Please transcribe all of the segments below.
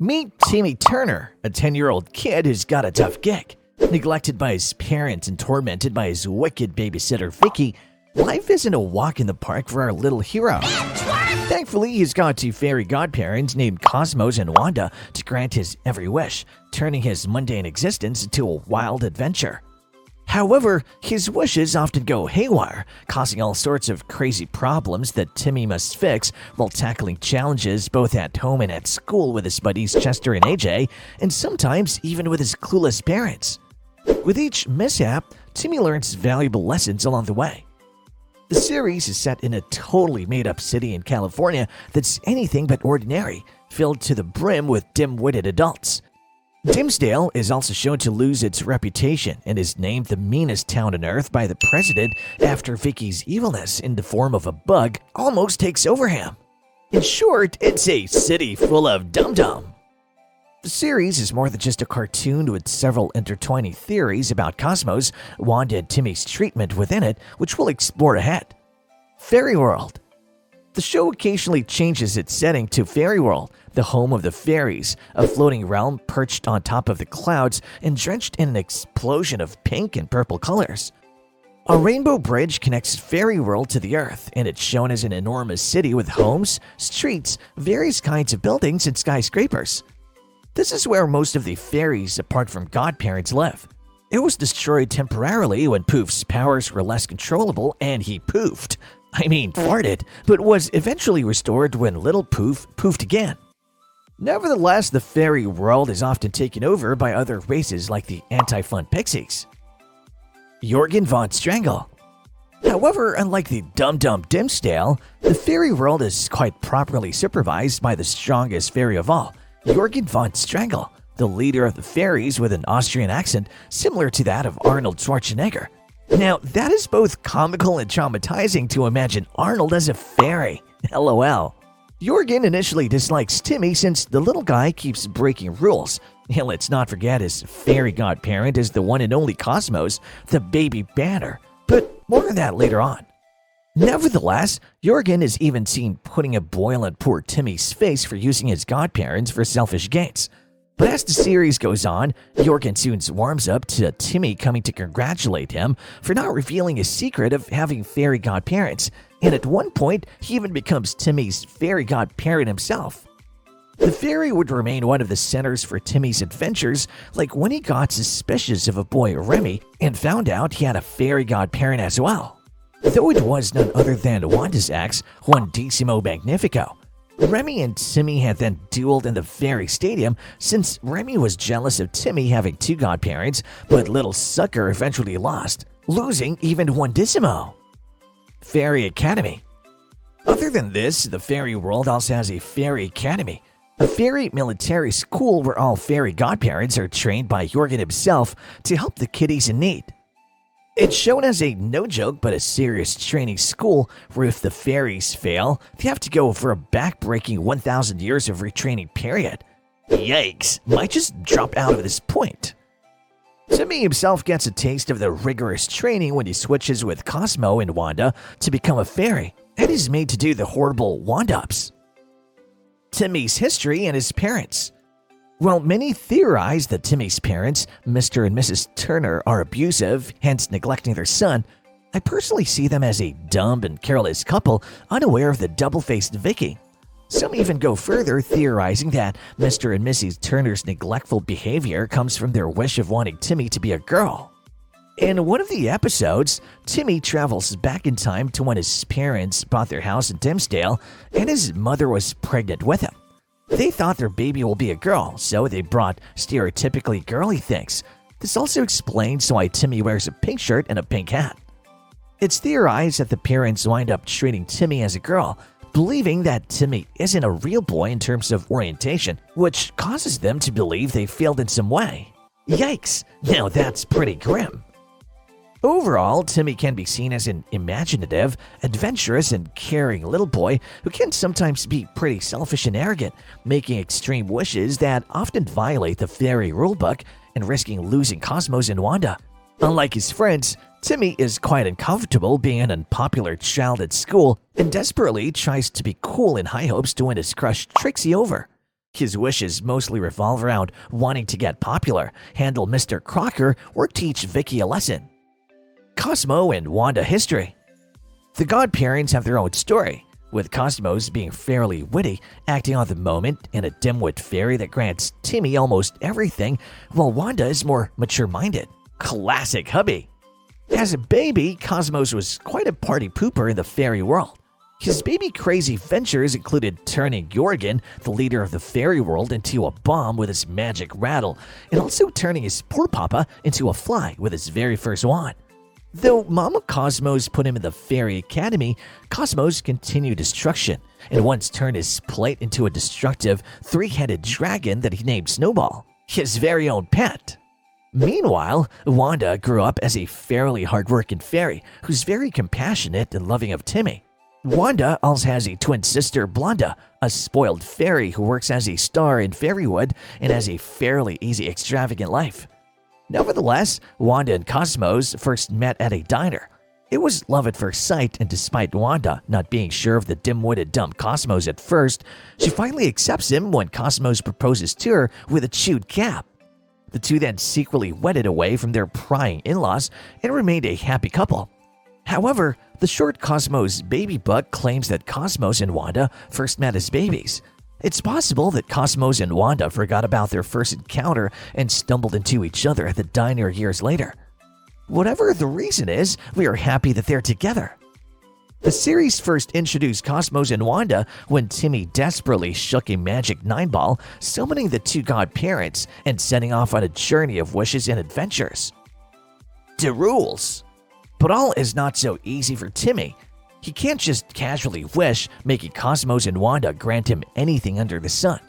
Meet Timmy Turner, a 10-year-old kid who's got a tough gig. Neglected by his parents and tormented by his wicked babysitter Vicky, life isn't a walk in the park for our little hero. Thankfully, he's got two fairy godparents named Cosmo and Wanda to grant his every wish, turning his mundane existence into a wild adventure. However, his wishes often go haywire, causing all sorts of crazy problems that Timmy must fix while tackling challenges both at home and at school with his buddies Chester and AJ, and sometimes even with his clueless parents. With each mishap, Timmy learns valuable lessons along the way. The series is set in a totally made-up city in California that's anything but ordinary, filled to the brim with dim-witted adults. Dimmsdale is also shown to lose its reputation and is named the meanest town on Earth by the president after Vicky's evilness in the form of a bug almost takes over him. In short, it's a city full of dum-dum. The series is more than just a cartoon with several intertwining theories about Cosmos, Wanda, and Timmy's treatment within it, which we'll explore ahead. Fairy World. The show occasionally changes its setting to Fairy World, the home of the fairies, a floating realm perched on top of the clouds and drenched in an explosion of pink and purple colors. A rainbow bridge connects Fairy World to the Earth, and it's shown as an enormous city with homes, streets, various kinds of buildings, and skyscrapers. This is where most of the fairies, apart from godparents, live. It was destroyed temporarily when Poof's powers were less controllable and he poofed. Farted, but was eventually restored when little Poof poofed again. Nevertheless, the fairy world is often taken over by other races like the anti-fun pixies. Jorgen von Strangle. However, unlike the dum-dum Dimmsdale, the fairy world is quite properly supervised by the strongest fairy of all, Jorgen von Strangle, the leader of the fairies with an Austrian accent similar to that of Arnold Schwarzenegger. Now, that is both comical and traumatizing to imagine Arnold as a fairy. LOL. Jorgen initially dislikes Timmy since the little guy keeps breaking rules. And let's not forget his fairy godparent is the one and only Cosmos, the baby banner. But more on that later on. Nevertheless, Jorgen is even seen putting a boil on poor Timmy's face for using his godparents for selfish gains. But as the series goes on, Jorgen soon warms up to Timmy coming to congratulate him for not revealing his secret of having fairy godparents, and at one point, he even becomes Timmy's fairy godparent himself. The fairy would remain one of the centers for Timmy's adventures, like when he got suspicious of a boy Remy and found out he had a fairy godparent as well. Though it was none other than Wanda's ex, Juandissimo Magnifico. Remy and Timmy had then dueled in the fairy stadium since Remy was jealous of Timmy having two godparents, but little sucker eventually lost, losing even Juandissimo. Fairy Academy. Other than this, the fairy world also has a fairy academy, a fairy military school where all fairy godparents are trained by Jorgen himself to help the kiddies in need. It's shown as a no-joke but a serious training school where if the fairies fail, they have to go for a back-breaking 1,000 years of retraining period. Yikes, might just drop out of this point. Timmy himself gets a taste of the rigorous training when he switches with Cosmo and Wanda to become a fairy, and is made to do the horrible wand-ups. Timmy's history and his parents. While many theorize that Timmy's parents, Mr. and Mrs. Turner, are abusive, hence neglecting their son, I personally see them as a dumb and careless couple unaware of the double-faced Vicky. Some even go further, theorizing that Mr. and Mrs. Turner's neglectful behavior comes from their wish of wanting Timmy to be a girl. In one of the episodes, Timmy travels back in time to when his parents bought their house in Dimmsdale and his mother was pregnant with him. They thought their baby will be a girl, so they brought stereotypically girly things. This also explains why Timmy wears a pink shirt and a pink hat. It's theorized that the parents wind up treating Timmy as a girl, believing that Timmy isn't a real boy in terms of orientation, which causes them to believe they failed in some way. Yikes, now that's pretty grim. Overall, Timmy can be seen as an imaginative, adventurous, and caring little boy who can sometimes be pretty selfish and arrogant, making extreme wishes that often violate the fairy rulebook and risking losing Cosmos and Wanda. Unlike his friends, Timmy is quite uncomfortable being an unpopular child at school and desperately tries to be cool in high hopes to win his crush Trixie over. His wishes mostly revolve around wanting to get popular, handle Mr. Crocker, or teach Vicky a lesson. Cosmo and Wanda history. The godparents have their own story, with Cosmos being fairly witty, acting on the moment, and a dimwit fairy that grants Timmy almost everything, while Wanda is more mature-minded. Classic hubby. As a baby, Cosmos was quite a party pooper in the fairy world. His baby-crazy ventures included turning Jorgen, the leader of the fairy world, into a bomb with his magic rattle, and also turning his poor papa into a fly with his very first wand. Though Mama Cosmos put him in the Fairy Academy, Cosmos continued destruction and once turned his plate into a destructive, three-headed dragon that he named Snowball, his very own pet. Meanwhile, Wanda grew up as a fairly hardworking fairy who's very compassionate and loving of Timmy. Wanda also has a twin sister, Blonda, a spoiled fairy who works as a star in Fairywood and has a fairly easy, extravagant life. Nevertheless, Wanda and Cosmos first met at a diner. It was love at first sight, and despite Wanda not being sure of the dim-witted dumb Cosmos at first, she finally accepts him when Cosmos proposes to her with a chewed cap. The two then secretly wedded away from their prying in-laws and remained a happy couple. However, the short Cosmos baby book claims that Cosmos and Wanda first met as babies. It's possible that Cosmos and Wanda forgot about their first encounter and stumbled into each other at the diner years later. Whatever the reason is, we are happy that they're together. The series first introduced Cosmos and Wanda when Timmy desperately shook a magic 9-ball, summoning the two godparents and setting off on a journey of wishes and adventures. The rules. But all is not so easy for Timmy. He can't just casually wish, making Cosmos and Wanda grant him anything under the sun.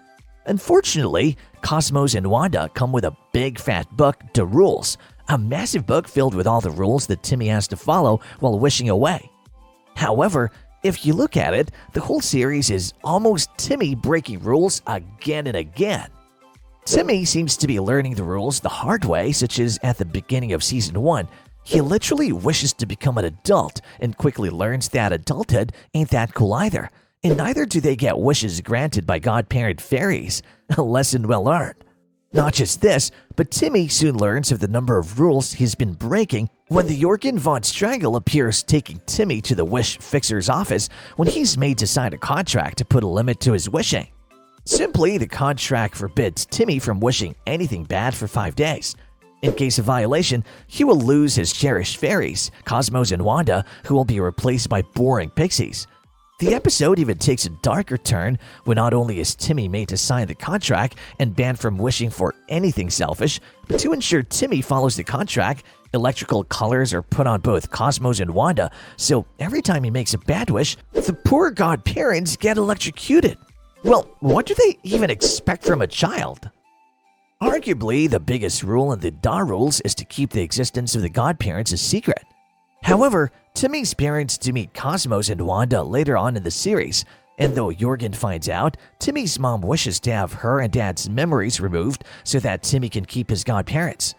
Unfortunately, Cosmos and Wanda come with a big fat book, The Rules, a massive book filled with all the rules that Timmy has to follow while wishing away. However, if you look at it, the whole series is almost Timmy breaking rules again and again. Timmy seems to be learning the rules the hard way, such as at the beginning of Season 1. He literally wishes to become an adult and quickly learns that adulthood ain't that cool either, and neither do they get wishes granted by godparent fairies, a lesson well learned. Not just this, but Timmy soon learns of the number of rules he's been breaking when the Jorgen von Strangle appears taking Timmy to the wish fixer's office when he's made to sign a contract to put a limit to his wishing. Simply, the contract forbids Timmy from wishing anything bad for 5 days. In case of violation, he will lose his cherished fairies, Cosmos and Wanda, who will be replaced by boring pixies. The episode even takes a darker turn when not only is Timmy made to sign the contract and banned from wishing for anything selfish, but to ensure Timmy follows the contract, electrical colors are put on both Cosmos and Wanda, so every time he makes a bad wish, the poor godparents get electrocuted. Well, what do they even expect from a child? Arguably, the biggest rule in the Da Rules is to keep the existence of the godparents a secret. However, Timmy's parents do meet Cosmos and Wanda later on in the series, and though Jorgen finds out, Timmy's mom wishes to have her and dad's memories removed so that Timmy can keep his godparents.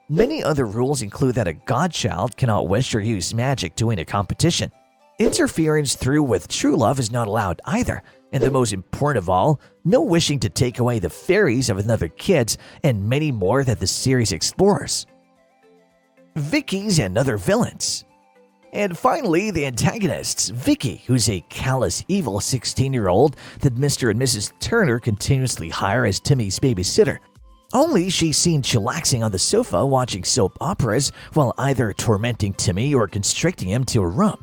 Many other rules include that a godchild cannot wish or use magic to win a competition. Interference through with true love is not allowed either, and the most important of all, no wishing to take away the fairies of another kid's, and many more that the series explores. Vicky's and other villains. And finally, the antagonists, Vicky, who's a callous, evil 16-year-old that Mr. and Mrs. Turner continuously hire as Timmy's babysitter. Only she's seen chillaxing on the sofa watching soap operas while either tormenting Timmy or constricting him to a room.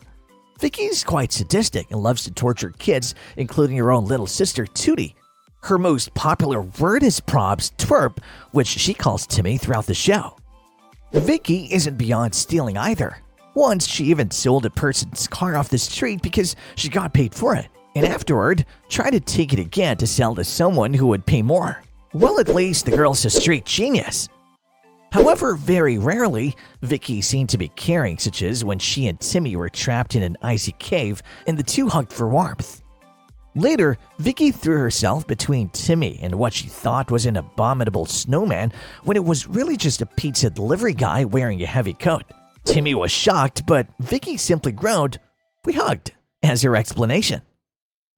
Vicky's quite sadistic and loves to torture kids, including her own little sister, Tootie. Her most popular word is probs twerp, which she calls Timmy throughout the show. Vicky isn't beyond stealing either. Once, she even sold a person's car off the street because she got paid for it, and afterward, tried to take it again to sell to someone who would pay more. Well, at least the girl's a street genius. However, very rarely, Vicky seemed to be caring, such as when she and Timmy were trapped in an icy cave and the two hugged for warmth. Later, Vicky threw herself between Timmy and what she thought was an abominable snowman when it was really just a pizza delivery guy wearing a heavy coat. Timmy was shocked, but Vicky simply groaned, "We hugged," as her explanation.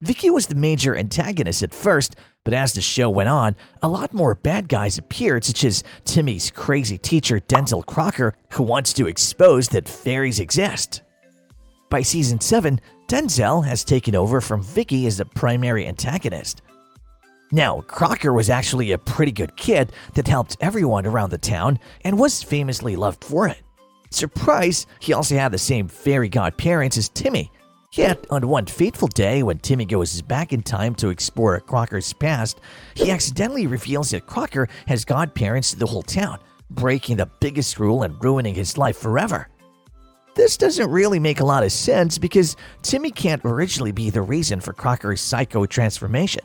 Vicky was the major antagonist at first, but as the show went on, a lot more bad guys appeared, such as Timmy's crazy teacher Denzel Crocker, who wants to expose that fairies exist. By season 7, Denzel has taken over from Vicky as the primary antagonist. Now, Crocker was actually a pretty good kid that helped everyone around the town and was famously loved for it. Surprise, he also had the same fairy godparents as Timmy. Yet, on one fateful day when Timmy goes back in time to explore Crocker's past, he accidentally reveals that Crocker has godparents to the whole town, breaking the biggest rule and ruining his life forever. This doesn't really make a lot of sense because Timmy can't originally be the reason for Crocker's psycho transformation.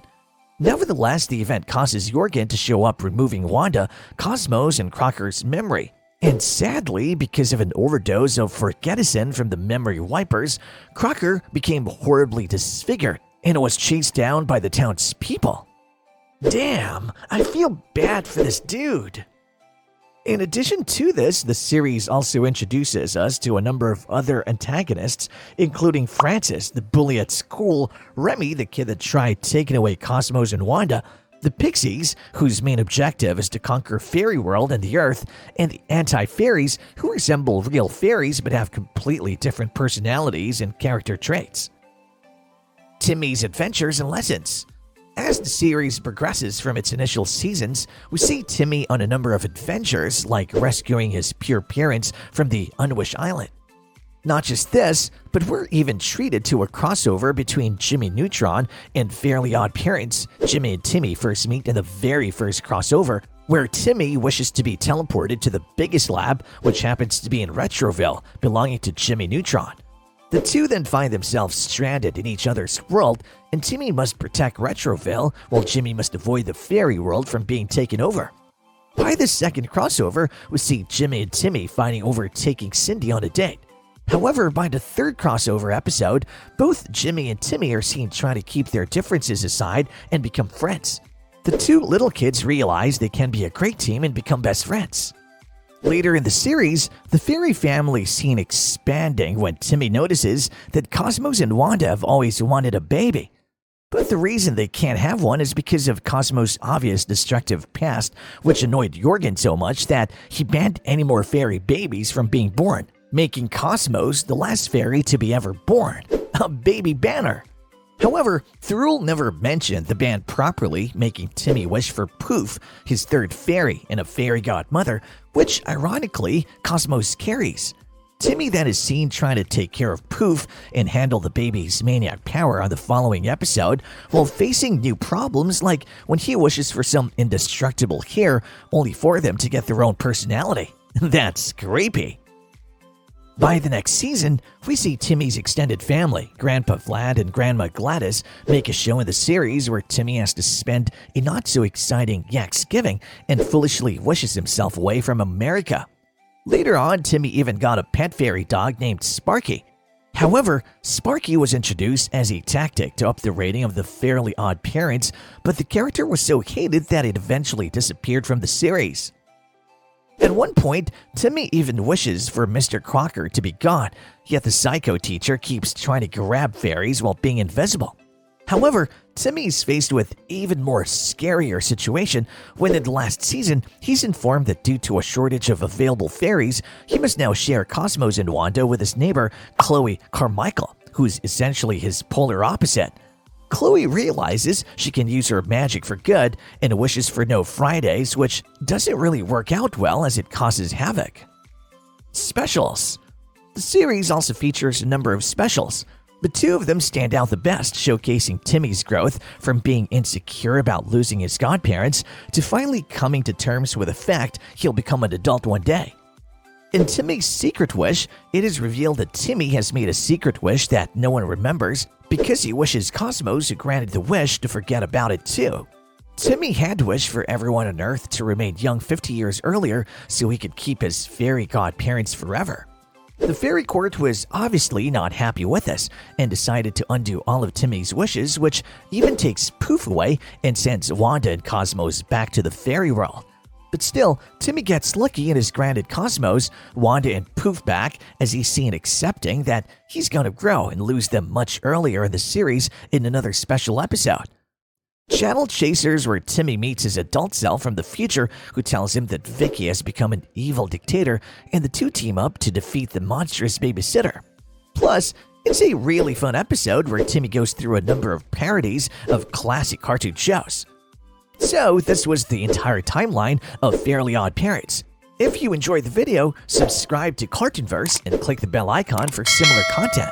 Nevertheless, the event causes Jorgen to show up, removing Wanda, Cosmo's, and Crocker's memory. And sadly, because of an overdose of Forgetison from the memory wipers, Crocker became horribly disfigured and was chased down by the townspeople. Damn, I feel bad for this dude. In addition to this, the series also introduces us to a number of other antagonists, including Francis, the bully at school, Remy, the kid that tried taking away Cosmos and Wanda, the Pixies, whose main objective is to conquer Fairy World and the Earth, and the Anti-Fairies, who resemble real fairies but have completely different personalities and character traits. Timmy's adventures and lessons. As the series progresses from its initial seasons, we see Timmy on a number of adventures, like rescuing his pure parents from the Unwished Island. Not just this, but we're even treated to a crossover between Jimmy Neutron and Fairly Odd Parents. Jimmy and Timmy first meet in the very first crossover, where Timmy wishes to be teleported to the biggest lab, which happens to be in Retroville, belonging to Jimmy Neutron. The two then find themselves stranded in each other's world, and Timmy must protect Retroville, while Jimmy must avoid the fairy world from being taken over. By the second crossover, we see Jimmy and Timmy fighting over taking Cindy on a date. However, by the third crossover episode, both Jimmy and Timmy are seen trying to keep their differences aside and become friends. The two little kids realize they can be a great team and become best friends. Later in the series, the fairy family is seen expanding when Timmy notices that Cosmos and Wanda have always wanted a baby. But the reason they can't have one is because of Cosmos' obvious destructive past, which annoyed Jorgen so much that he banned any more fairy babies from being born, making Cosmos the last fairy to be ever born, a baby banner. However, the rule never mentioned the ban properly, making Timmy wish for Poof, his third fairy, and a fairy godmother, which ironically Cosmos carries. Timmy then is seen trying to take care of Poof and handle the baby's maniac power on the following episode, while facing new problems like when he wishes for some indestructible hair only for them to get their own personality. That's creepy. By the next season, we see Timmy's extended family, Grandpa Vlad and Grandma Gladys, make a show in the series where Timmy has to spend a not-so-exciting Thanksgiving and foolishly wishes himself away from America. Later on, Timmy even got a pet fairy dog named Sparky. However, Sparky was introduced as a tactic to up the rating of the Fairly Odd Parents, but the character was so hated that it eventually disappeared from the series. At one point, Timmy even wishes for Mr. Crocker to be gone, yet the psycho teacher keeps trying to grab fairies while being invisible. However, Timmy's faced with even more scarier situation when in the last season, he's informed that due to a shortage of available fairies, he must now share Cosmos and Wanda with his neighbor, Chloe Carmichael, who's essentially his polar opposite. Chloe realizes she can use her magic for good and wishes for no Fridays, which doesn't really work out well as it causes havoc. Specials. The series also features a number of specials, but two of them stand out the best, showcasing Timmy's growth from being insecure about losing his godparents to finally coming to terms with the fact he'll become an adult one day. In Timmy's secret wish, it is revealed that Timmy has made a secret wish that no one remembers because he wishes Cosmos, who granted the wish, to forget about it too. Timmy had wished for everyone on Earth to remain young 50 years earlier so he could keep his fairy godparents forever. The fairy court was obviously not happy with this and decided to undo all of Timmy's wishes, which even takes Poof away and sends Wanda and Cosmos back to the fairy world. But still, Timmy gets lucky and is granted Cosmos, Wanda, and Poof back as he's seen accepting that he's going to grow and lose them much earlier in the series in another special episode. Channel Chasers, where Timmy meets his adult self from the future who tells him that Vicky has become an evil dictator, and the two team up to defeat the monstrous babysitter. Plus, it's a really fun episode where Timmy goes through a number of parodies of classic cartoon shows. So, this was the entire timeline of Fairly Odd Parents. If you enjoyed the video, subscribe to Cartoonverse and click the bell icon for similar content.